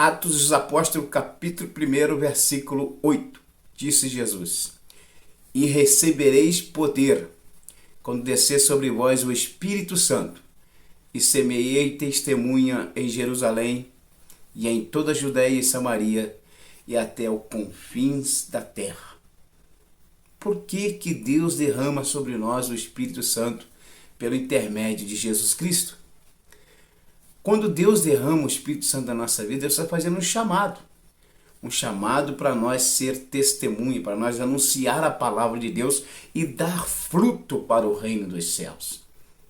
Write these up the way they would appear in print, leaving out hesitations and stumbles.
Atos dos Apóstolos, capítulo 1, versículo 8. Disse Jesus: E recebereis poder, quando descer sobre vós o Espírito Santo, e semeei testemunha em Jerusalém, e em toda a Judéia e Samaria, e até os confins da terra. Por que que Deus derrama sobre nós o Espírito Santo pelo intermédio de Jesus Cristo? Quando Deus derrama o Espírito Santo na nossa vida, Deus está fazendo um chamado para nós ser testemunha, para nós anunciar a palavra de Deus e dar fruto para o reino dos céus.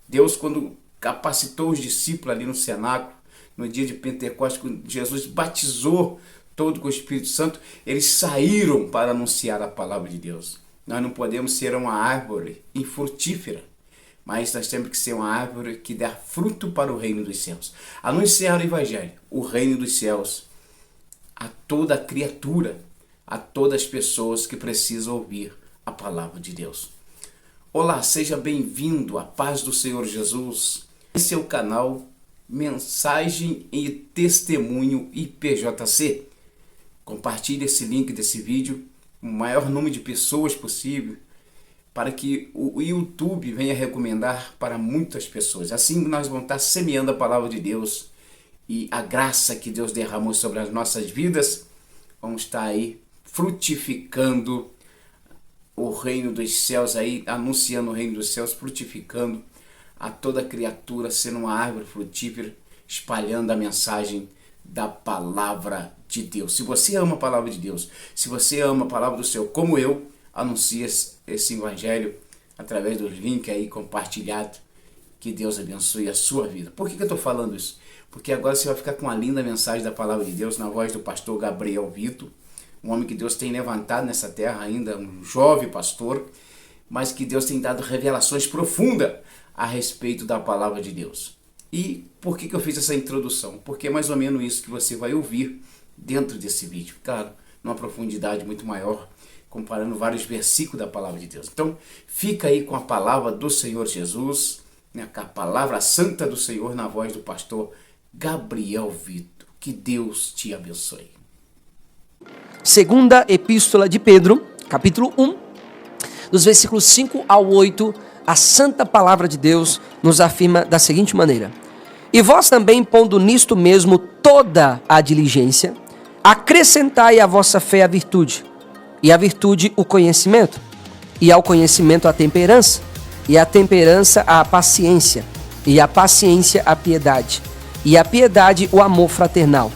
Deus, quando capacitou os discípulos ali no cenáculo, no dia de Pentecostes, quando Jesus batizou todo com o Espírito Santo, eles saíram para anunciar a palavra de Deus. Nós não podemos ser uma árvore infrutífera, mas nós temos que ser uma árvore que dá fruto para o reino dos céus. Anunciar o Evangelho, o reino dos céus, a toda criatura, a todas as pessoas que precisam ouvir a palavra de Deus. Olá, seja bem-vindo à paz do Senhor Jesus. Esse é o canal Mensagem e Testemunho IPJC. Compartilhe esse link desse vídeo o maior número de pessoas possível, para que o YouTube venha recomendar para muitas pessoas. Assim nós vamos estar semeando a palavra de Deus e a graça que Deus derramou sobre as nossas vidas, vamos estar aí frutificando o reino dos céus, aí anunciando o reino dos céus, frutificando a toda criatura, sendo uma árvore frutífera, espalhando a mensagem da palavra de Deus. Se você ama a palavra de Deus, se você ama a palavra do Senhor, como eu, anuncie esse evangelho através do link aí compartilhado. Que Deus abençoe a sua vida. Por que eu estou falando isso? Porque agora você vai ficar com uma linda mensagem da palavra de Deus na voz do pastor Gabriel Vitor, um homem que Deus tem levantado nessa terra ainda, um jovem pastor, mas que Deus tem dado revelações profundas a respeito da palavra de Deus. E por que eu fiz essa introdução? Porque é mais ou menos isso que você vai ouvir dentro desse vídeo. Claro, numa profundidade muito maior, comparando vários versículos da palavra de Deus. Então, fica aí com a palavra do Senhor Jesus, né, com a palavra santa do Senhor na voz do pastor Gabriel Vitor. Que Deus te abençoe. Segunda Epístola de Pedro, capítulo 1, dos versículos 5 ao 8, a santa palavra de Deus nos afirma da seguinte maneira: E vós também, pondo nisto mesmo toda a diligência, acrescentai à vossa fé a virtude, e à virtude o conhecimento, e ao conhecimento a temperança, e à temperança a paciência, e à paciência a piedade, e à piedade o amor fraternal,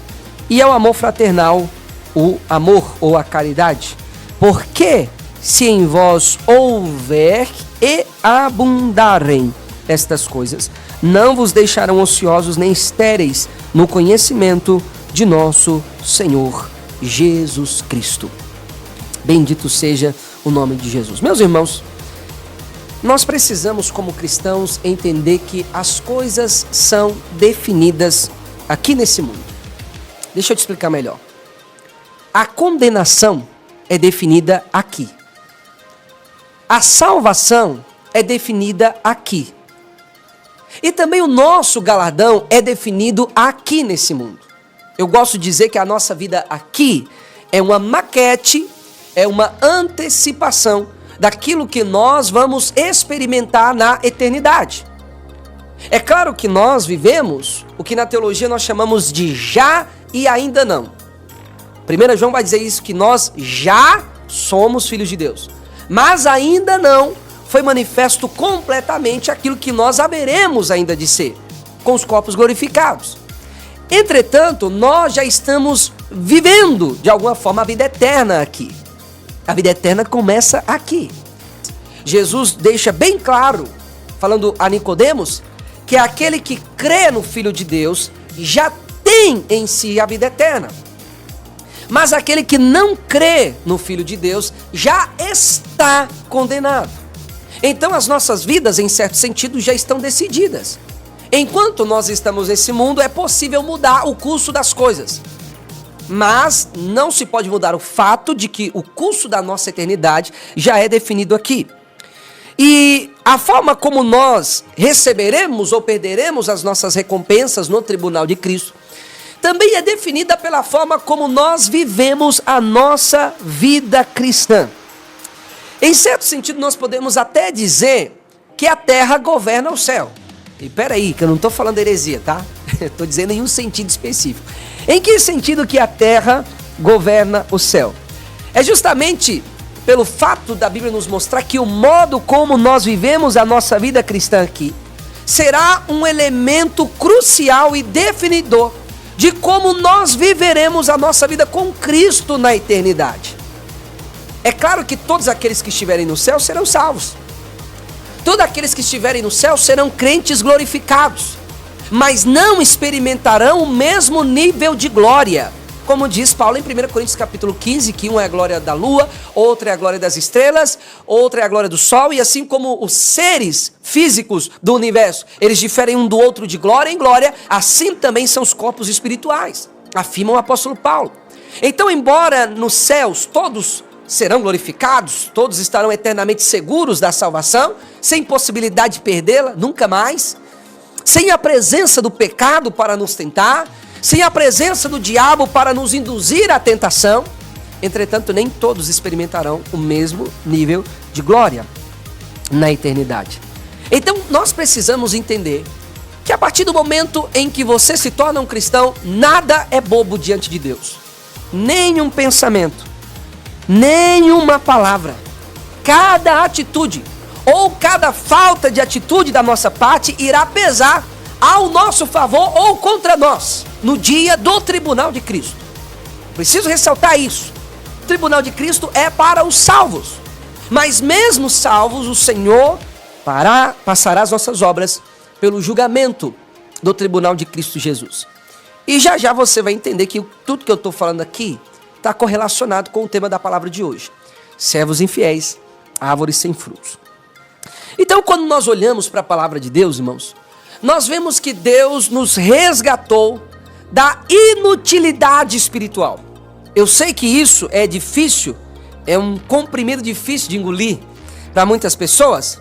e ao amor fraternal o amor ou a caridade. Porque se em vós houver e abundarem estas coisas, não vos deixarão ociosos nem estéreis no conhecimento de nosso Senhor Jesus Cristo. Bendito seja o nome de Jesus. Meus irmãos, nós precisamos, como cristãos, entender que as coisas são definidas aqui nesse mundo. Deixa eu te explicar melhor. A condenação é definida aqui. A salvação é definida aqui. E também o nosso galardão é definido aqui nesse mundo. Eu gosto de dizer que a nossa vida aqui é uma maquete, é uma antecipação daquilo que nós vamos experimentar na eternidade. É claro que nós vivemos o que na teologia nós chamamos de já e ainda não. 1 João vai dizer isso, que nós já somos filhos de Deus, mas ainda não foi manifesto completamente aquilo que nós haveremos ainda de ser, com os corpos glorificados. Entretanto, nós já estamos vivendo, de alguma forma, a vida eterna aqui. A vida eterna começa aqui. Jesus deixa bem claro, falando a Nicodemos, que aquele que crê no Filho de Deus já tem em si a vida eterna. Mas aquele que não crê no Filho de Deus já está condenado. Então as nossas vidas, em certo sentido, já estão decididas. Enquanto nós estamos nesse mundo, é possível mudar o curso das coisas. Mas não se pode mudar o fato de que o curso da nossa eternidade já é definido aqui. E a forma como nós receberemos ou perderemos as nossas recompensas no tribunal de Cristo também é definida pela forma como nós vivemos a nossa vida cristã. Em certo sentido, nós podemos até dizer que a terra governa o céu. E peraí, que eu não estou falando heresia, tá? Estou dizendo em um sentido específico. Em que sentido que a terra governa o céu? É justamente pelo fato da Bíblia nos mostrar que o modo como nós vivemos a nossa vida cristã aqui será um elemento crucial e definidor de como nós viveremos a nossa vida com Cristo na eternidade. É claro que todos aqueles que estiverem no céu serão salvos. Todos aqueles que estiverem no céu serão crentes glorificados, mas não experimentarão o mesmo nível de glória. Como diz Paulo em 1 Coríntios capítulo 15, que um é a glória da lua, outra é a glória das estrelas, outra é a glória do sol, e assim como os seres físicos do universo, eles diferem um do outro de glória em glória, assim também são os corpos espirituais, afirma o apóstolo Paulo. Então, embora nos céus todos serão glorificados, todos estarão eternamente seguros da salvação, sem possibilidade de perdê-la, nunca mais, sem a presença do pecado para nos tentar, sem a presença do diabo para nos induzir à tentação, entretanto, nem todos experimentarão o mesmo nível de glória na eternidade. Então, nós precisamos entender que a partir do momento em que você se torna um cristão, nada é bobo diante de Deus. Nenhum pensamento, nenhuma palavra, cada atitude ou cada falta de atitude da nossa parte irá pesar ao nosso favor ou contra nós no dia do tribunal de Cristo. Preciso ressaltar isso. O tribunal de Cristo é para os salvos, mas mesmo salvos, o Senhor passará as nossas obras pelo julgamento do tribunal de Cristo Jesus. E já já você vai entender que tudo que eu estou falando aqui está correlacionado com o tema da palavra de hoje: servos infiéis, árvores sem frutos. Então, quando nós olhamos para a palavra de Deus, irmãos, nós vemos que Deus nos resgatou da inutilidade espiritual. Eu sei que isso é difícil, é um comprimido difícil de engolir para muitas pessoas,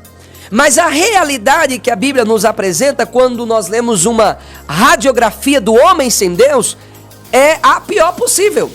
mas a realidade que a Bíblia nos apresenta quando nós lemos uma radiografia do homem sem Deus é a pior possível.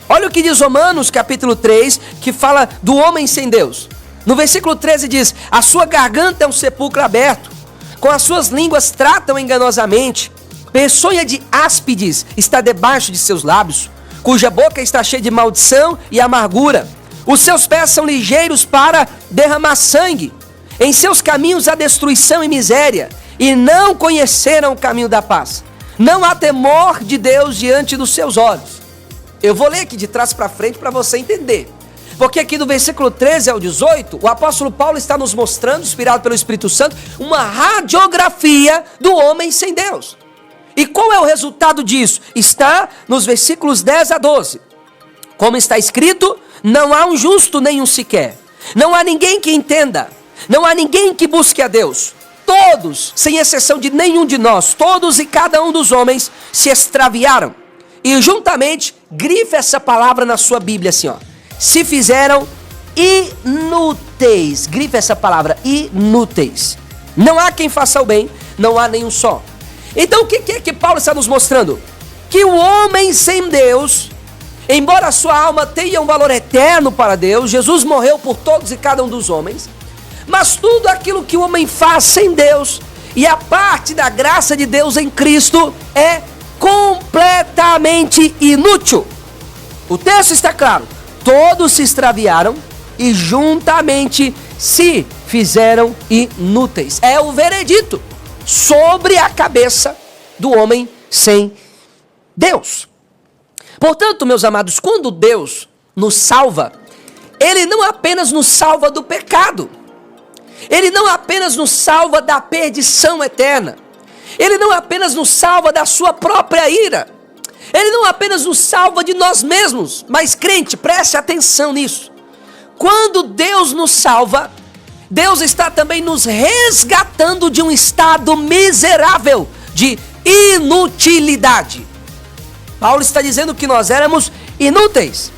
Olha o que diz Romanos capítulo 3, que fala do homem sem Deus. No versículo 13 diz: a sua garganta é um sepulcro aberto, com as suas línguas tratam enganosamente, peçonha de áspides está debaixo de seus lábios, cuja boca está cheia de maldição e amargura. Os seus pés são ligeiros para derramar sangue. Em seus caminhos há destruição e miséria, e não conheceram o caminho da paz. Não há temor de Deus diante dos seus olhos. Eu vou ler aqui de trás para frente para você entender. Porque aqui do versículo 13 ao 18, o apóstolo Paulo está nos mostrando, inspirado pelo Espírito Santo, uma radiografia do homem sem Deus. E qual é o resultado disso? Está nos versículos 10 a 12. Como está escrito: não há um justo nenhum sequer. Não há ninguém que entenda. Não há ninguém que busque a Deus. Todos, sem exceção de nenhum de nós, todos e cada um dos homens se extraviaram. E juntamente, grife essa palavra na sua Bíblia assim, ó: se fizeram inúteis. Grife essa palavra, inúteis. Não há quem faça o bem, não há nenhum só. Então o que é que Paulo está nos mostrando? Que o homem sem Deus, embora a sua alma tenha um valor eterno para Deus, Jesus morreu por todos e cada um dos homens, mas tudo aquilo que o homem faz sem Deus e a parte da graça de Deus em Cristo é completamente inútil. O texto está claro: todos se extraviaram e juntamente se fizeram inúteis. É o veredito sobre a cabeça do homem sem Deus. Portanto, meus amados, quando Deus nos salva, Ele não apenas nos salva do pecado, Ele não apenas nos salva da perdição eterna, Ele não apenas nos salva da sua própria ira, Ele não apenas nos salva de nós mesmos, mas crente, preste atenção nisso. Quando Deus nos salva, Deus está também nos resgatando de um estado miserável de inutilidade. Paulo está dizendo que nós éramos inúteis.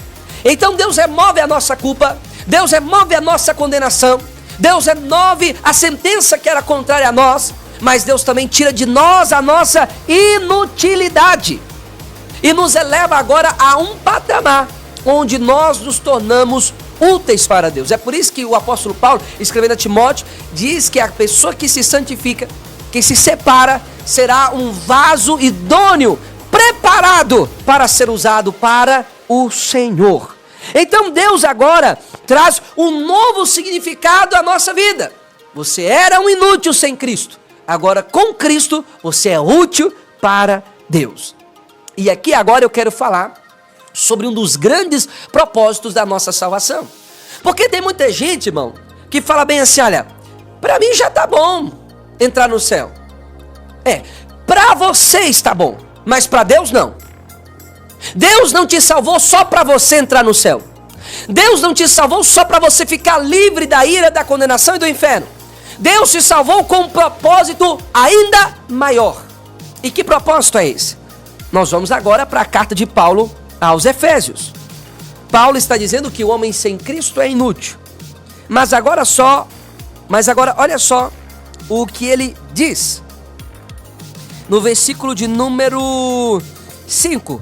Então Deus remove a nossa culpa, Deus remove a nossa condenação, Deus remove a sentença que era contrária a nós, mas Deus também tira de nós a nossa inutilidade. e nos eleva agora a um patamar onde nós nos tornamos úteis para Deus. É por isso que o apóstolo Paulo, escrevendo a Timóteo, diz que a pessoa que se santifica, que se separa, será um vaso idôneo, preparado para ser usado para o Senhor. Então Deus agora traz um novo significado à nossa vida. Você era um inútil sem Cristo. Agora com Cristo você é útil para Deus. E aqui agora eu quero falar sobre um dos grandes propósitos da nossa salvação. Porque tem muita gente, irmão, que fala bem assim, olha, para mim já tá bom entrar no céu. Para você está bom, mas para Deus não. Deus não te salvou só para você entrar no céu. Deus não te salvou só para você ficar livre da ira, da condenação e do inferno. Deus te salvou com um propósito ainda maior. E que propósito é esse? Nós vamos agora para a carta de Paulo aos Efésios. Paulo está dizendo que o homem sem Cristo é inútil. Mas agora olha só o que ele diz. No versículo de número 5,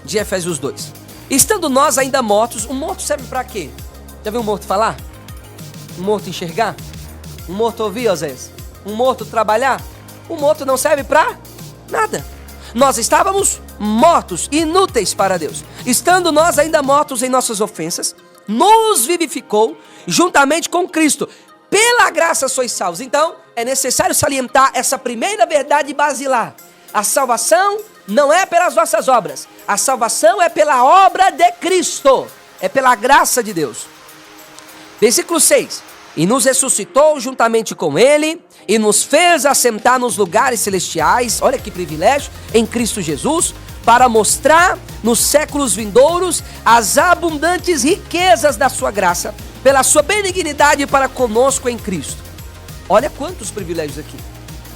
de Efésios 2. Estando nós ainda mortos, um morto serve para quê? Já viu um morto falar? Um morto enxergar? Um morto ouvir, às vezes? Um morto trabalhar? Um morto não serve para nada. Nós estávamos mortos, inúteis para Deus. Estando nós ainda mortos em nossas ofensas, nos vivificou juntamente com Cristo. Pela graça sois salvos. Então, é necessário salientar essa primeira verdade basilar. A salvação não é pelas nossas obras. A salvação é pela obra de Cristo. É pela graça de Deus. Versículo 6. E nos ressuscitou juntamente com Ele, e nos fez assentar nos lugares celestiais, olha que privilégio, em Cristo Jesus, para mostrar nos séculos vindouros as abundantes riquezas da sua graça, pela sua benignidade para conosco em Cristo. Olha quantos privilégios aqui.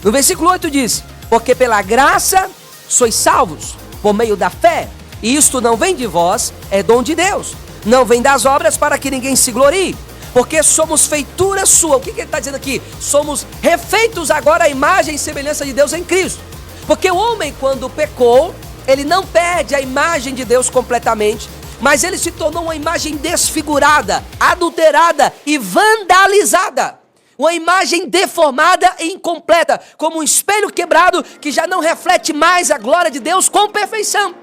No versículo 8 diz, porque pela graça sois salvos, por meio da fé, e isto não vem de vós, é dom de Deus, não vem das obras para que ninguém se glorie, porque somos feitura sua. O que ele está dizendo aqui? Somos refeitos agora à imagem e semelhança de Deus em Cristo. Porque o homem, quando pecou, ele não perde a imagem de Deus completamente, mas ele se tornou uma imagem desfigurada, adulterada e vandalizada. Uma imagem deformada e incompleta, como um espelho quebrado que já não reflete mais a glória de Deus com perfeição.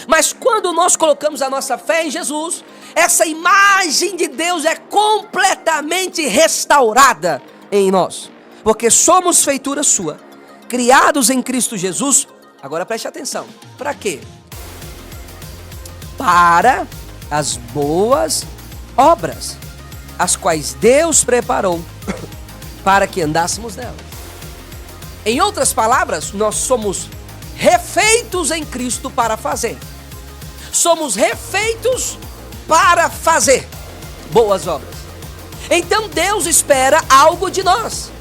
Mas quando nós colocamos a nossa fé em Jesus, essa imagem de Deus é completamente restaurada em nós. Porque somos feitura sua, criados em Cristo Jesus. Agora preste atenção. Para quê? Para as boas obras, as quais Deus preparou para que andássemos nelas. Em outras palavras, nós somos refeitos em Cristo para fazer. Somos refeitos para fazer boas obras. Então Deus espera algo de nós.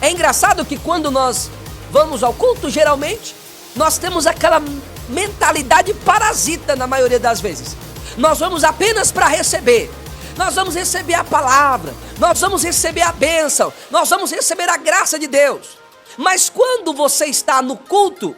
É engraçado que quando nós vamos ao culto, geralmente, nós temos aquela mentalidade parasita na maioria das vezes. Nós vamos apenas para receber. Nós vamos receber a palavra, nós vamos receber a bênção, nós vamos receber a graça de Deus. Mas quando você está no culto,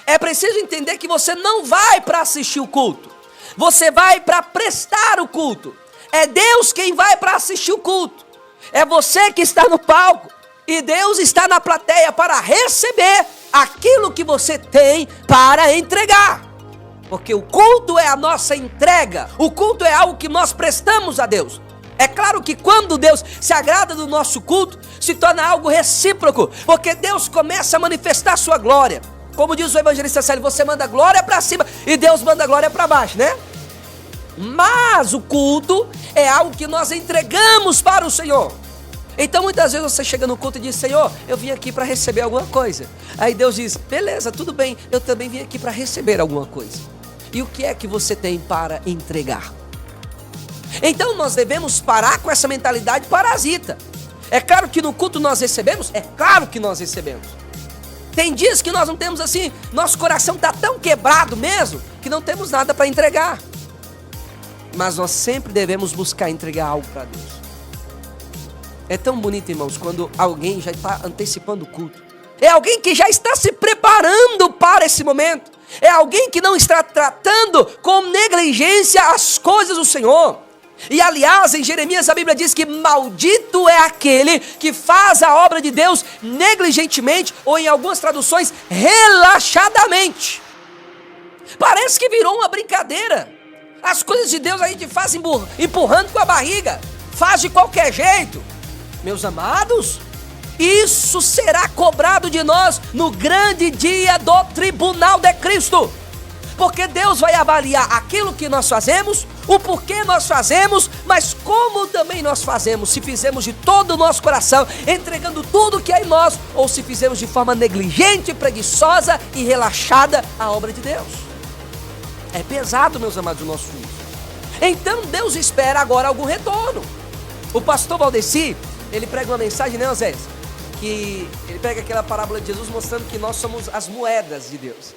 é preciso entender que você não vai para assistir o culto. Você vai para prestar o culto. É Deus quem vai para assistir o culto. É você que está no palco. E Deus está na plateia para receber aquilo que você tem para entregar. Porque o culto é a nossa entrega. O culto é algo que nós prestamos a Deus. É claro que quando Deus se agrada do nosso culto, se torna algo recíproco. Porque Deus começa a manifestar a sua glória. Como diz o evangelista Célio, você manda glória para cima e Deus manda glória para baixo, né? Mas o culto é algo que nós entregamos para o Senhor. Então muitas vezes você chega no culto e diz, Senhor, eu vim aqui para receber alguma coisa. Aí Deus diz, beleza, tudo bem, eu também vim aqui para receber alguma coisa. E o que é que você tem para entregar? Então nós devemos parar com essa mentalidade parasita. É claro que no culto nós recebemos? É claro que nós recebemos. Tem dias que nós não temos assim, nosso coração está tão quebrado mesmo, que não temos nada para entregar. Mas nós sempre devemos buscar entregar algo para Deus. É tão bonito, irmãos, quando alguém já está antecipando o culto. É alguém que já está se preparando para esse momento. É alguém que não está tratando com negligência as coisas do Senhor. E aliás, em Jeremias a Bíblia diz que maldito é aquele que faz a obra de Deus negligentemente, ou em algumas traduções, relaxadamente. Parece que virou uma brincadeira. As coisas de Deus a gente faz empurrando com a barriga, faz de qualquer jeito. Meus amados, isso será cobrado de nós no grande dia do tribunal de Cristo. Porque Deus vai avaliar aquilo que nós fazemos, o porquê nós fazemos, mas como também nós fazemos, se fizemos de todo o nosso coração, entregando tudo que é em nós, ou se fizemos de forma negligente, preguiçosa e relaxada a obra de Deus. É pesado, meus amados, o nosso filho. Então Deus espera agora algum retorno. O pastor Valdeci, ele prega uma mensagem, né, Osés? Que ele prega aquela parábola de Jesus mostrando que nós somos as moedas de Deus.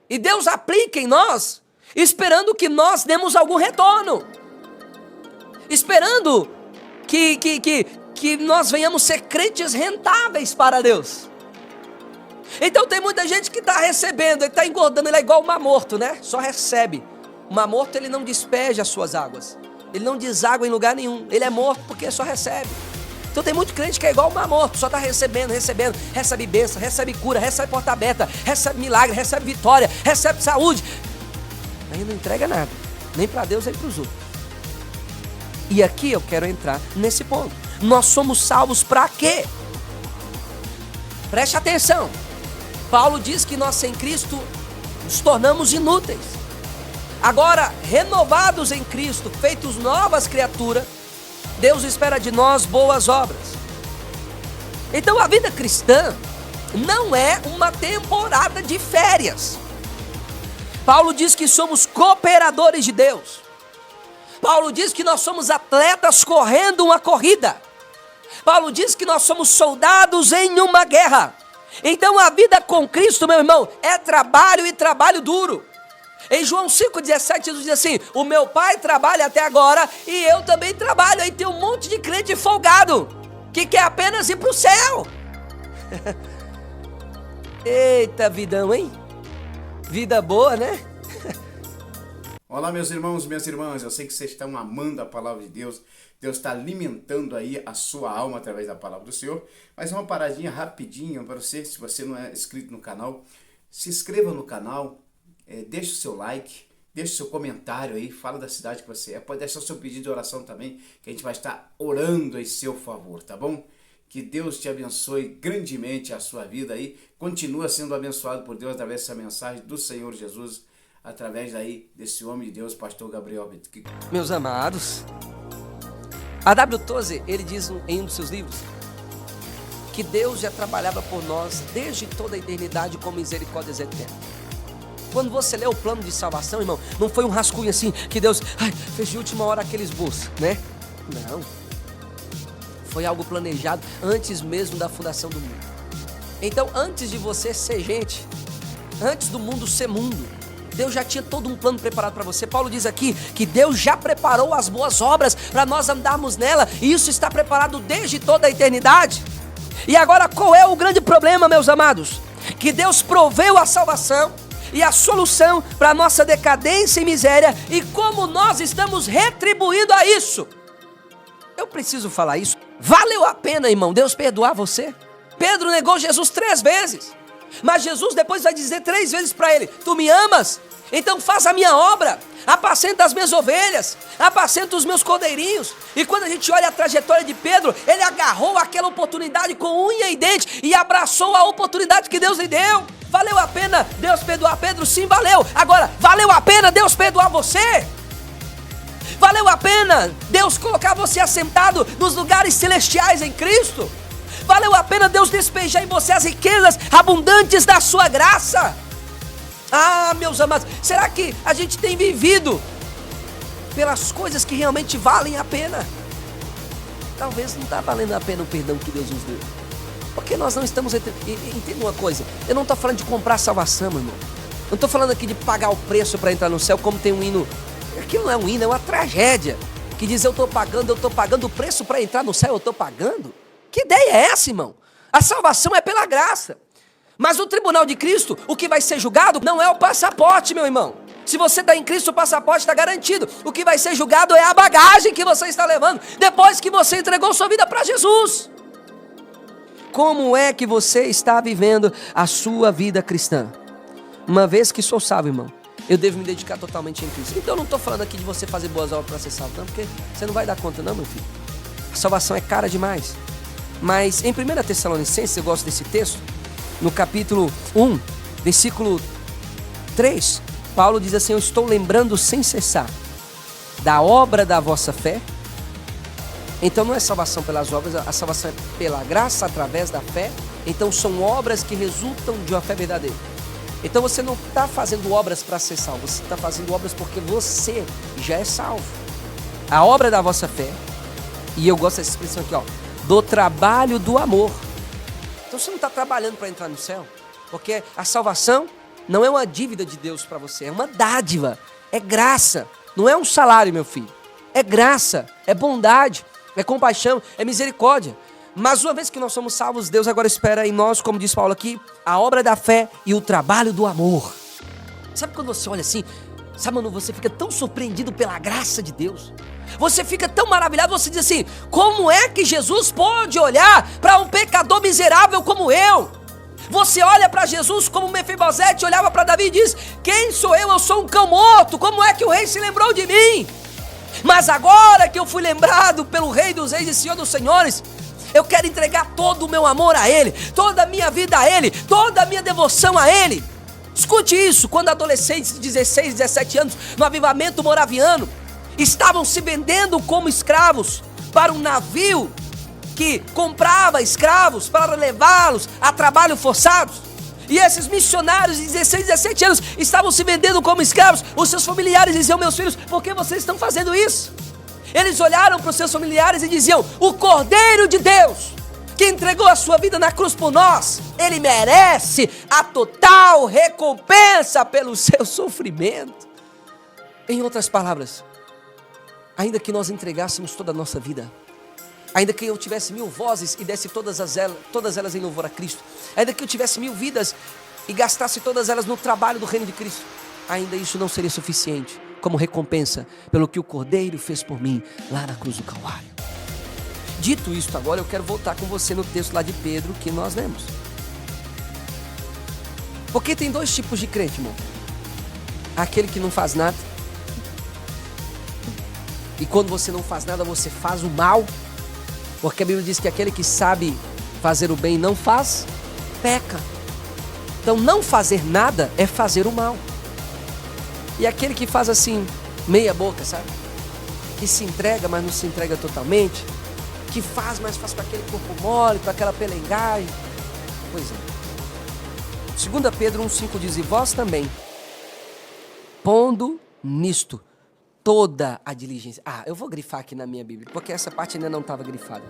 E Deus aplica em nós, esperando que nós demos algum retorno. Esperando que nós venhamos ser crentes rentáveis para Deus. Então tem muita gente que está recebendo, ele está engordando, ele é igual o mar morto, né? Só recebe. O mar morto, ele não despeja as suas águas. Ele não deságua em lugar nenhum. Ele é morto porque só recebe. Então tem muito crente que é igual o mar morto, só está recebendo, recebe bênção, recebe cura, recebe porta aberta, recebe milagre, recebe vitória, recebe saúde. Aí não entrega nada, nem para Deus, nem para os outros. E aqui eu quero entrar nesse ponto. Nós somos salvos para quê? Preste atenção. Paulo diz que nós sem Cristo nos tornamos inúteis. Agora, renovados em Cristo, feitos novas criaturas, Deus espera de nós boas obras. Então a vida cristã não é uma temporada de férias. Paulo diz que somos cooperadores de Deus. Paulo diz que nós somos atletas correndo uma corrida. Paulo diz que nós somos soldados em uma guerra. Então a vida com Cristo, meu irmão, é trabalho e trabalho duro. Em João 5,17, Jesus diz assim: o meu pai trabalha até agora e eu também trabalho. Aí tem um monte de crente folgado que quer apenas ir para o céu. Eita vidão, hein? Vida boa, né? Olá, meus irmãos, minhas irmãs, eu sei que vocês estão amando a palavra de Deus. Deus está alimentando aí a sua alma através da palavra do Senhor. Mas uma paradinha rapidinha para você, se você não é inscrito no canal, se inscreva no canal. Deixe o seu like, deixe o seu comentário aí, fala da cidade que você é, pode deixar o seu pedido de oração também, que a gente vai estar orando em seu favor, tá bom? Que Deus te abençoe grandemente a sua vida aí, continua sendo abençoado por Deus através dessa mensagem do Senhor Jesus, através aí desse homem de Deus, pastor Gabriel Bittencourt. Meus amados, a W. Tozer, ele diz em um dos seus livros, que Deus já trabalhava por nós desde toda a eternidade com misericórdias eternas. Quando você lê o plano de salvação, irmão, não foi um rascunho assim que Deus fez de última hora aquele esboço, né? Não. Foi algo planejado antes mesmo da fundação do mundo. Então, antes de você ser gente, antes do mundo ser mundo, Deus já tinha todo um plano preparado para você. Paulo diz aqui que Deus já preparou as boas obras para nós andarmos nela, e isso está preparado desde toda a eternidade. E agora, qual é o grande problema, meus amados? Que Deus proveu a salvação e a solução para a nossa decadência e miséria, e como nós estamos retribuindo a isso. Eu preciso falar isso. Valeu a pena, irmão, Deus perdoar você? Pedro negou Jesus 3 vezes, mas Jesus depois vai dizer 3 vezes para ele: tu me amas? Então faz a minha obra, apacenta as minhas ovelhas, apacenta os meus cordeirinhos. E quando a gente olha a trajetória de Pedro, ele agarrou aquela oportunidade com unha e dente e abraçou a oportunidade que Deus lhe deu. Valeu a pena Deus perdoar Pedro? Sim, valeu. Agora, valeu a pena Deus perdoar você? Valeu a pena Deus colocar você assentado nos lugares celestiais em Cristo? Valeu a pena Deus despejar em você as riquezas abundantes da sua graça? Ah, meus amados, será que a gente tem vivido pelas coisas que realmente valem a pena? Talvez não está valendo a pena o perdão que Deus nos deu, porque nós não estamos... Entenda uma coisa, eu não estou falando de comprar salvação, meu irmão. Não estou falando aqui de pagar o preço para entrar no céu, como tem um hino. Aquilo não é um hino, é uma tragédia, que diz: eu estou pagando o preço para entrar no céu, eu estou pagando. Que ideia é essa, irmão? A salvação é pela graça. Mas o tribunal de Cristo, o que vai ser julgado não é o passaporte, meu irmão. Se você está em Cristo, o passaporte está garantido. O que vai ser julgado é a bagagem que você está levando depois que você entregou sua vida para Jesus. Como é que você está vivendo a sua vida cristã? Uma vez que sou salvo, irmão, eu devo me dedicar totalmente em Cristo. Então eu não estou falando aqui de você fazer boas obras para ser salvo, não, porque você não vai dar conta não, meu filho. A salvação é cara demais. Mas em 1 Tessalonicenses, eu gosto desse texto, no capítulo 1, versículo 3, Paulo diz assim: eu estou lembrando sem cessar da obra da vossa fé. Então não é salvação pelas obras, a salvação é pela graça através da fé. Então são obras que resultam de uma fé verdadeira. Então você não está fazendo obras para ser salvo, você está fazendo obras porque você já é salvo. A obra da vossa fé, e eu gosto dessa expressão aqui, ó, do trabalho do amor. Então você não está trabalhando para entrar no céu, porque a salvação não é uma dívida de Deus para você, é uma dádiva, é graça, não é um salário, meu filho. É graça, é bondade, é compaixão, é misericórdia. Mas uma vez que nós somos salvos, Deus agora espera em nós, como diz Paulo aqui, a obra da fé e o trabalho do amor. Sabe quando você olha assim, sabe quando você fica tão surpreendido pela graça de Deus? Você fica tão maravilhado, você diz assim: como é que Jesus pode olhar para um pecador miserável como eu? Você olha para Jesus como Mefibosete olhava para Davi e diz: quem sou eu? Eu sou um cão morto, como é que o rei se lembrou de mim? Mas agora que eu fui lembrado pelo Rei dos Reis e Senhor dos Senhores, eu quero entregar todo o meu amor a Ele, toda a minha vida a Ele, toda a minha devoção a Ele. Escute isso: quando adolescentes de 16, 17 anos, no avivamento moraviano, estavam se vendendo como escravos para um navio que comprava escravos para levá-los a trabalho forçados. E esses missionários de 16, 17 anos estavam se vendendo como escravos. Os seus familiares diziam: meus filhos, por que vocês estão fazendo isso? Eles olharam para os seus familiares e diziam: o Cordeiro de Deus, que entregou a sua vida na cruz por nós, ele merece a total recompensa pelo seu sofrimento. Em outras palavras, ainda que nós entregássemos toda a nossa vida, ainda que eu tivesse 1000 vozes e desse todas elas em louvor a Cristo, ainda que eu tivesse 1000 vidas e gastasse todas elas no trabalho do reino de Cristo, ainda isso não seria suficiente como recompensa pelo que o Cordeiro fez por mim lá na cruz do Calvário. Dito isto, agora eu quero voltar com você no texto lá de Pedro que nós lemos. Porque tem 2 tipos de crente, irmão. Aquele que não faz nada, e quando você não faz nada, você faz o mal, porque a Bíblia diz que aquele que sabe fazer o bem e não faz, peca. Então não fazer nada é fazer o mal. E aquele que faz assim, meia boca, sabe? Que se entrega, mas não se entrega totalmente. Que faz, mas faz com aquele corpo mole, com aquela pelengagem. Pois é. 2 Pedro 1,5 diz: e vós também, pondo nisto toda a diligência. Eu vou grifar aqui na minha Bíblia, porque essa parte ainda não estava grifada.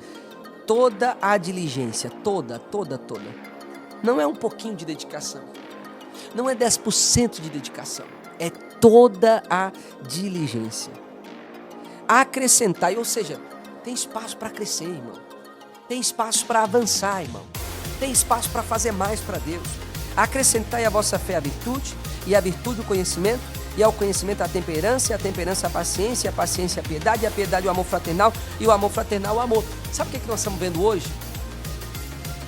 Toda a diligência, toda. Não é um pouquinho de dedicação. Não é 10% de dedicação. É toda a diligência. Acrescentai, ou seja, tem espaço para crescer, irmão. Tem espaço para avançar, irmão. Tem espaço para fazer mais para Deus. Acrescentai a vossa fé a virtude, e a virtude o conhecimento, e ao conhecimento a temperança, e a temperança a paciência, e a paciência a piedade, e a piedade o amor fraternal, e o amor fraternal o amor. Sabe o que nós estamos vendo hoje?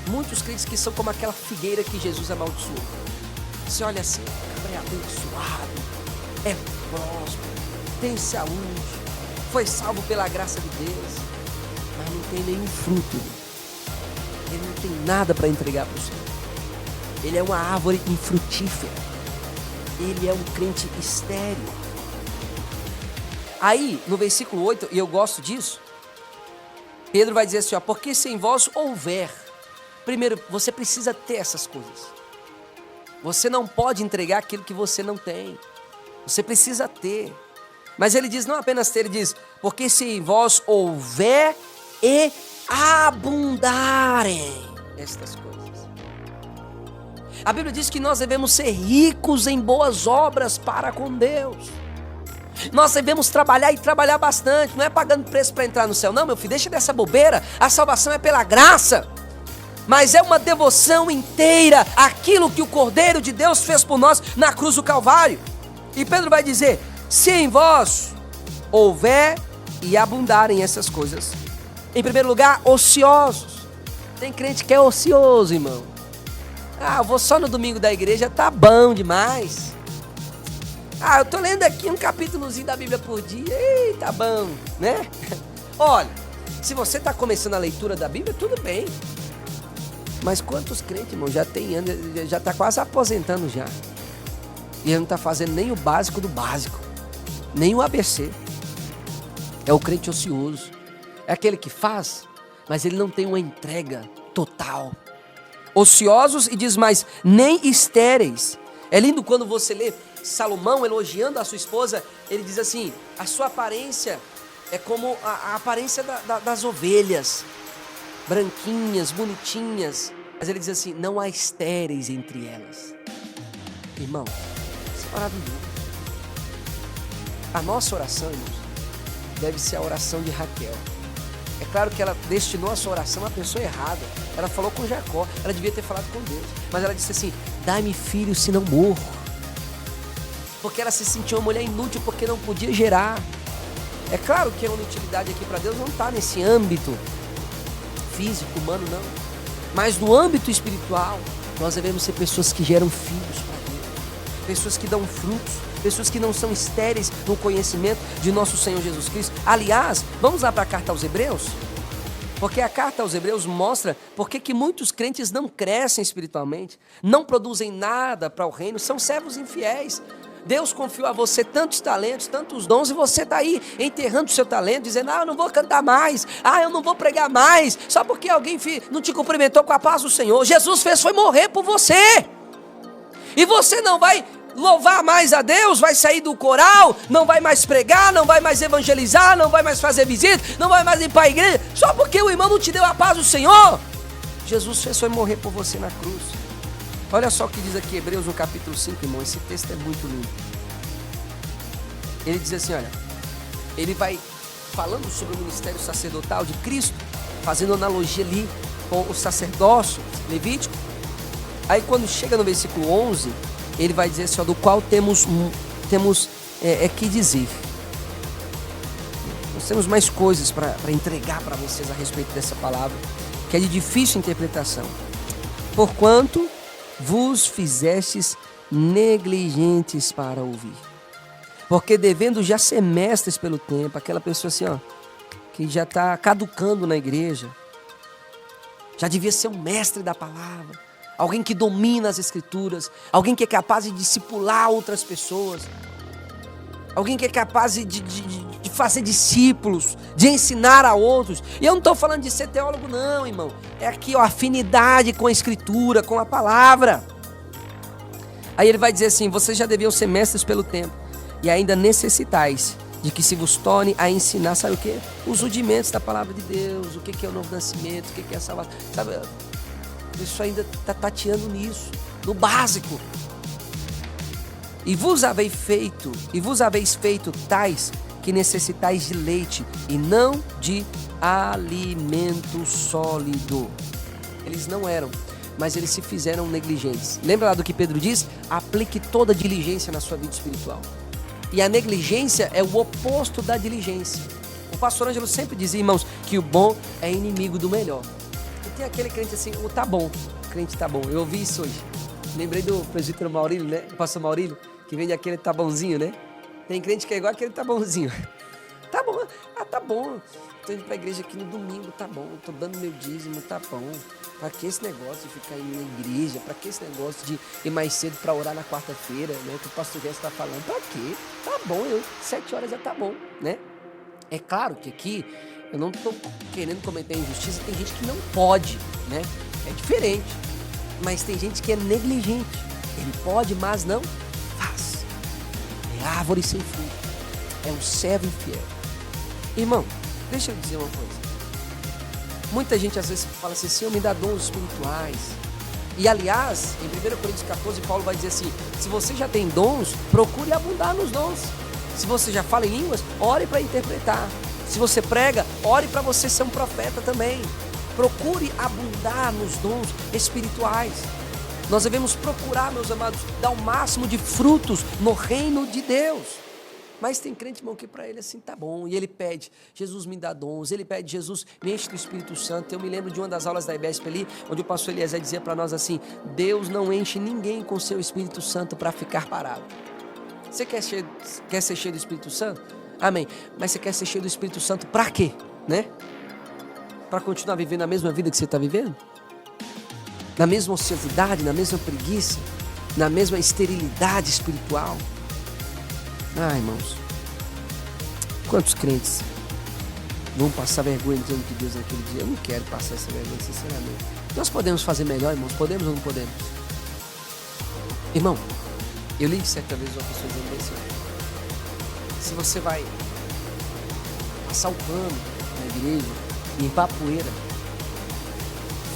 Muitos crentes que são como aquela figueira que Jesus amaldiçoou. Você olha assim, o cara é abençoado, é próspero, tem saúde, foi salvo pela graça de Deus, mas não tem nenhum fruto. Ele não tem nada para entregar para o Senhor. Ele é uma árvore infrutífera. Ele é um crente estéril. Aí, no versículo 8, e eu gosto disso, Pedro vai dizer assim, porque se em vós houver, primeiro, você precisa ter essas coisas. Você não pode entregar aquilo que você não tem. Você precisa ter. Mas ele diz, não apenas ter, ele diz, porque se em vós houver e abundarem estas coisas. A Bíblia diz que nós devemos ser ricos em boas obras para com Deus. Nós devemos trabalhar e trabalhar bastante. Não é pagando preço para entrar no céu. Não, meu filho, deixa dessa bobeira. A salvação é pela graça. mas é uma devoção inteira àquilo que o Cordeiro de Deus fez por nós na cruz do Calvário. E Pedro vai dizer: se em vós houver e abundarem essas coisas, em primeiro lugar, ociosos. Tem crente que é ocioso, irmão. Eu vou só no domingo da igreja, tá bom demais. Eu tô lendo aqui um capítulozinho da Bíblia por dia, tá bom, né? Olha, se você tá começando a leitura da Bíblia, tudo bem. Mas quantos crentes, irmão, já tá quase aposentando já. E ele não tá fazendo nem o básico do básico, nem o ABC. É o crente ocioso. É aquele que faz, mas ele não tem uma entrega total. Ociosos e diz mais, nem estéreis. É lindo quando você lê Salomão elogiando a sua esposa. Ele diz assim: a sua aparência é como a aparência das ovelhas, branquinhas, bonitinhas. Mas ele diz assim: não há estéreis entre elas. Irmão, isso é maravilhoso. A nossa oração, irmãos, deve ser a oração de Raquel. É claro que ela destinou a sua oração à pessoa errada. Ela falou com Jacó, ela devia ter falado com Deus. Mas ela disse assim: dai-me filho, senão morro. Porque ela se sentiu uma mulher inútil porque não podia gerar. É claro que a inutilidade aqui para Deus não está nesse âmbito físico, humano, não. Mas no âmbito espiritual, nós devemos ser pessoas que geram filhos para Deus. Pessoas que dão frutos. Pessoas que não são estéreis no conhecimento de nosso Senhor Jesus Cristo. Aliás, vamos lá para a carta aos Hebreus? Porque a carta aos Hebreus mostra porque que muitos crentes não crescem espiritualmente, não produzem nada para o reino, são servos infiéis. Deus confiou a você tantos talentos, tantos dons, e você está aí enterrando o seu talento, dizendo: eu não vou cantar mais, eu não vou pregar mais, só porque alguém não te cumprimentou com a paz do Senhor. Jesus foi morrer por você. E você não vai louvar mais a Deus, vai sair do coral, não vai mais pregar, não vai mais evangelizar, não vai mais fazer visita, não vai mais ir para a igreja, só porque o irmão não te deu a paz do Senhor. Jesus foi morrer por você na cruz. Olha só o que diz aqui Hebreus no capítulo 5, irmão. Esse texto é muito lindo. Ele diz assim, olha, ele vai falando sobre o ministério sacerdotal de Cristo, fazendo analogia ali com o sacerdócio levítico. Aí quando chega no versículo 11, ele vai dizer assim, do qual temos que dizer. Nós temos mais coisas para entregar para vocês a respeito dessa palavra, que é de difícil interpretação. Porquanto vos fizestes negligentes para ouvir. Porque devendo já ser mestres pelo tempo, aquela pessoa assim, que já está caducando na igreja, já devia ser um mestre da palavra, alguém que domina as escrituras, alguém que é capaz de discipular outras pessoas, alguém que é capaz de fazer discípulos, de ensinar a outros. E eu não estou falando de ser teólogo não, irmão. É aqui, afinidade com a escritura, com a palavra. Aí ele vai dizer assim, vocês já deviam ser mestres pelo tempo, e ainda necessitais de que se vos torne a ensinar, sabe o quê? Os rudimentos da palavra de Deus, o que é o novo nascimento, o que é a salvação, sabe? Isso ainda está tateando nisso, no básico. E vos haveis feito tais que necessitais de leite e não de alimento sólido. Eles não eram, mas eles se fizeram negligentes. Lembra lá do que Pedro diz? Aplique toda a diligência na sua vida espiritual. E a negligência é o oposto da diligência. O pastor Ângelo sempre dizia, irmãos, que o bom é inimigo do melhor. E tem aquele crente assim, o tá bom, crente tá bom. Eu ouvi isso hoje. Lembrei do presbítero Maurílio, né? O pastor Maurílio, que vende aquele tá bonzinho, né? Tem crente que é igual aquele tá bonzinho. Tá bom, tá bom. Tô indo pra igreja aqui no domingo, tá bom. Tô dando meu dízimo, tá bom. Pra que esse negócio de ficar indo na igreja? Pra que esse negócio de ir mais cedo pra orar na quarta-feira, né? Que o pastor Gerson tá falando. Pra quê? Tá bom, 7 horas já tá bom, né? É claro que aqui eu não tô querendo cometer injustiça. Tem gente que não pode, né? É diferente. Mas tem gente que é negligente. Ele pode, mas não faz. É árvore sem fruto. É um servo infiel. Irmão, deixa eu dizer uma coisa. Muita gente às vezes fala assim, Senhor, me dá dons espirituais. E aliás, em 1 Coríntios 14, Paulo vai dizer assim, se você já tem dons, procure abundar nos dons. Se você já fala em línguas, ore para interpretar. Se você prega, ore para você ser um profeta também. Procure abundar nos dons espirituais. Nós devemos procurar, meus amados, dar o máximo de frutos no reino de Deus. Mas tem crente, irmão, que para ele assim tá bom. E ele pede, Jesus me dá dons. Ele pede, Jesus me enche do Espírito Santo. Eu me lembro de uma das aulas da IBESP ali, onde o pastor Eliezer dizia para nós assim: Deus não enche ninguém com seu Espírito Santo para ficar parado. Você quer ser cheio do Espírito Santo? Amém. Mas você quer ser cheio do Espírito Santo para quê? Né? Para continuar vivendo a mesma vida que você está vivendo? Na mesma ociosidade, na mesma preguiça, na mesma esterilidade espiritual? Ah, irmãos, quantos crentes vão passar vergonha diante de Deus naquele dia? Eu não quero passar essa vergonha, sinceramente. Nós podemos fazer melhor, irmãos? Podemos ou não podemos? Irmão, eu li certa vez uma pessoa dizendo assim: se você vai passar o pano na igreja, limpar a poeira,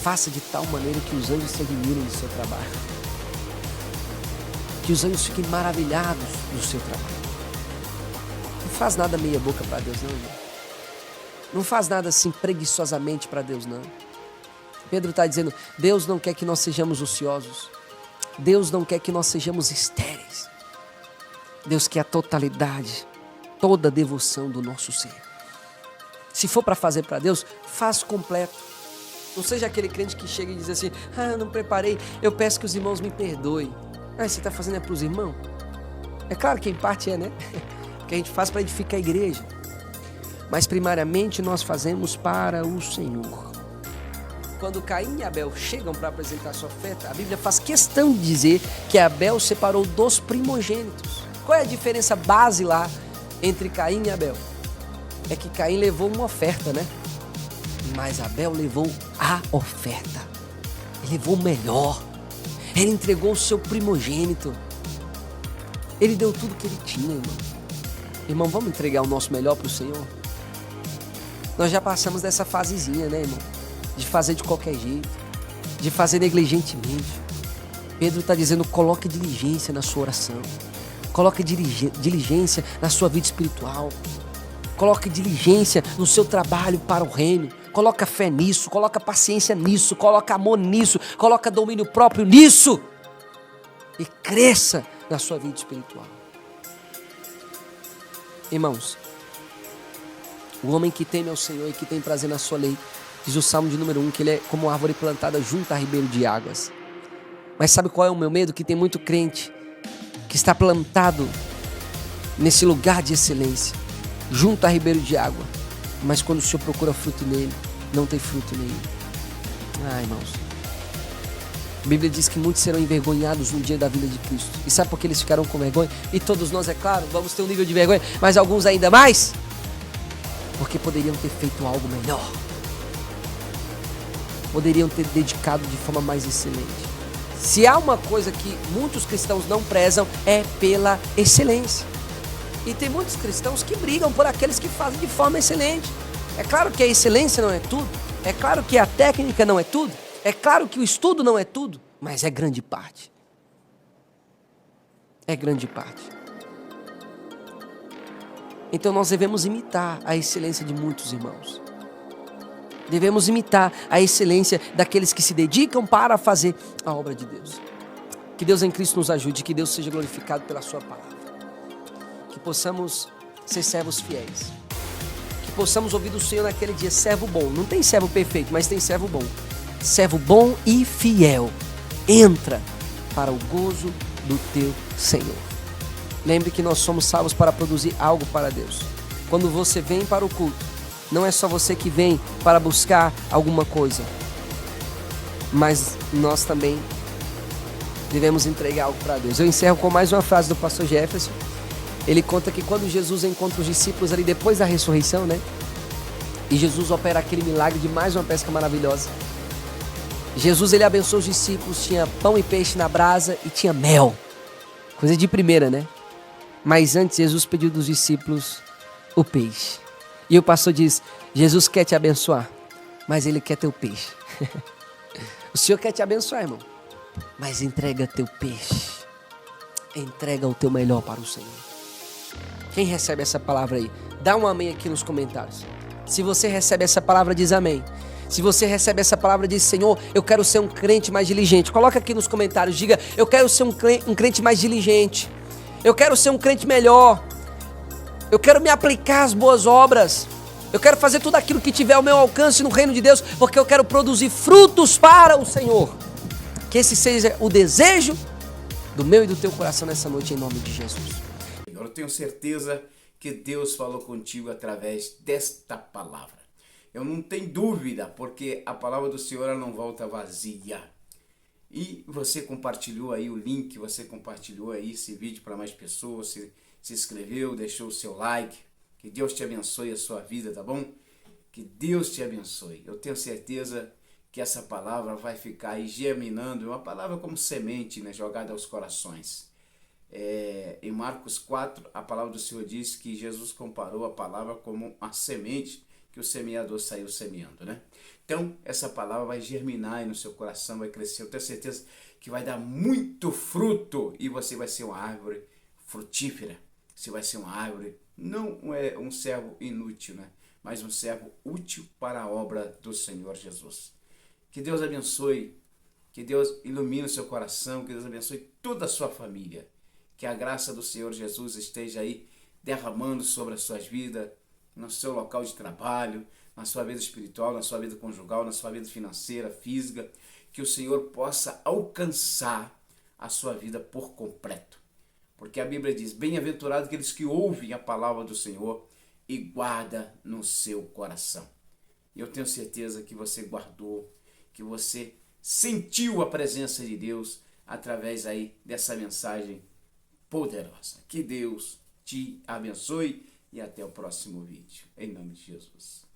faça de tal maneira que os anjos se admirem do seu trabalho, que os anjos fiquem maravilhados do seu trabalho. Não faz nada meia boca para Deus não, irmão. Não faz nada assim preguiçosamente para Deus não. Pedro está dizendo, Deus não quer que nós sejamos ociosos. Deus não quer que nós sejamos estéreis. Deus quer a totalidade, toda a devoção do nosso ser. Se for para fazer para Deus, faz completo. Não seja aquele crente que chega e diz assim: eu não preparei, eu peço que os irmãos me perdoem. Você está fazendo para os irmãos? É claro que em parte é, né? Que a gente faz para edificar a igreja. Mas primariamente nós fazemos para o Senhor. Quando Caim e Abel chegam para apresentar sua oferta, a Bíblia faz questão de dizer que Abel separou dos primogênitos. Qual é a diferença base lá entre Caim e Abel? É que Caim levou uma oferta, né? Mas Abel levou a oferta. Ele levou o melhor. Ele entregou o seu primogênito. Ele deu tudo que ele tinha, irmão. Irmão, vamos entregar o nosso melhor para o Senhor? Nós já passamos dessa fasezinha, né, irmão? De fazer de qualquer jeito, de fazer negligentemente. Pedro está dizendo, coloque diligência na sua oração. Coloque diligência na sua vida espiritual. Coloque diligência no seu trabalho para o reino. Coloca fé nisso, coloca paciência nisso, coloca amor nisso, coloca domínio próprio nisso. E cresça na sua vida espiritual. Irmãos, o homem que teme ao Senhor e que tem prazer na sua lei, diz o Salmo de número 1, que ele é como árvore plantada junto a ribeiro de águas. Mas sabe qual é o meu medo? Que tem muito crente que está plantado nesse lugar de excelência, junto a ribeiro de água, mas quando o Senhor procura fruto nele, não tem fruto nenhum. Irmãos, a Bíblia diz que muitos serão envergonhados no dia da vinda de Cristo. E sabe por que eles ficarão com vergonha? E todos nós, é claro, vamos ter um nível de vergonha, mas alguns ainda mais, porque poderiam ter feito algo melhor. Poderiam ter dedicado de forma mais excelente. Se há uma coisa que muitos cristãos não prezam, é pela excelência. E tem muitos cristãos que brigam por aqueles que fazem de forma excelente. É claro que a excelência não é tudo. É claro que a técnica não é tudo. É claro que o estudo não é tudo. Mas é grande parte. É grande parte. Então nós devemos imitar a excelência de muitos irmãos. Devemos imitar a excelência daqueles que se dedicam para fazer a obra de Deus. Que Deus em Cristo nos ajude, que Deus seja glorificado pela sua palavra. Que possamos ser servos fiéis. Que possamos ouvir do Senhor naquele dia, servo bom. Não tem servo perfeito, mas tem servo bom. Servo bom e fiel. Entra para o gozo do teu Senhor. Lembre que nós somos salvos para produzir algo para Deus. Quando você vem para o culto, não é só você que vem para buscar alguma coisa, mas nós também devemos entregar algo para Deus. Eu encerro com mais uma frase do pastor Jefferson. Ele conta que quando Jesus encontra os discípulos ali depois da ressurreição, né? E Jesus opera aquele milagre de mais uma pesca maravilhosa. Jesus, ele abençoou os discípulos, tinha pão e peixe na brasa e tinha mel. Coisa de primeira, né? Mas antes Jesus pediu dos discípulos o peixe. E o pastor diz, Jesus quer te abençoar, mas ele quer teu peixe. O Senhor quer te abençoar, irmão, mas entrega teu peixe. Entrega o teu melhor para o Senhor. Quem recebe essa palavra aí? Dá um amém aqui nos comentários. Se você recebe essa palavra, diz amém. Se você recebe essa palavra e diz, Senhor, eu quero ser um crente mais diligente, coloca aqui nos comentários, diga, eu quero ser um crente mais diligente, eu quero ser um crente melhor, eu quero me aplicar às boas obras, eu quero fazer tudo aquilo que tiver ao meu alcance no reino de Deus, porque eu quero produzir frutos para o Senhor. Que esse seja o desejo do meu e do teu coração nessa noite, em nome de Jesus. Eu tenho certeza que Deus falou contigo através desta palavra. Eu não tenho dúvida, porque a palavra do Senhor ela não volta vazia. E você compartilhou aí o link, você compartilhou aí esse vídeo para mais pessoas, se inscreveu, deixou o seu like. Que Deus te abençoe a sua vida, tá bom? Que Deus te abençoe. Eu tenho certeza que essa palavra vai ficar aí germinando, é uma palavra como semente, né, jogada aos corações. Em Marcos 4, a palavra do Senhor diz que Jesus comparou a palavra como a semente que o semeador saiu semeando, né? Então, essa palavra vai germinar aí no seu coração, vai crescer. Eu tenho certeza que vai dar muito fruto e você vai ser uma árvore frutífera. Você vai ser uma árvore, não é um servo inútil, né? Mas um servo útil para a obra do Senhor Jesus. Que Deus abençoe, que Deus ilumine o seu coração, que Deus abençoe toda a sua família. Que a graça do Senhor Jesus esteja aí derramando sobre as suas vidas, no seu local de trabalho, na sua vida espiritual, na sua vida conjugal, na sua vida financeira, física. Que o Senhor possa alcançar a sua vida por completo. Porque a Bíblia diz, bem-aventurados aqueles que ouvem a palavra do Senhor e guardam no seu coração. E eu tenho certeza que você guardou, que você sentiu a presença de Deus através aí dessa mensagem poderosa. Que Deus te abençoe e até o próximo vídeo. Em nome de Jesus.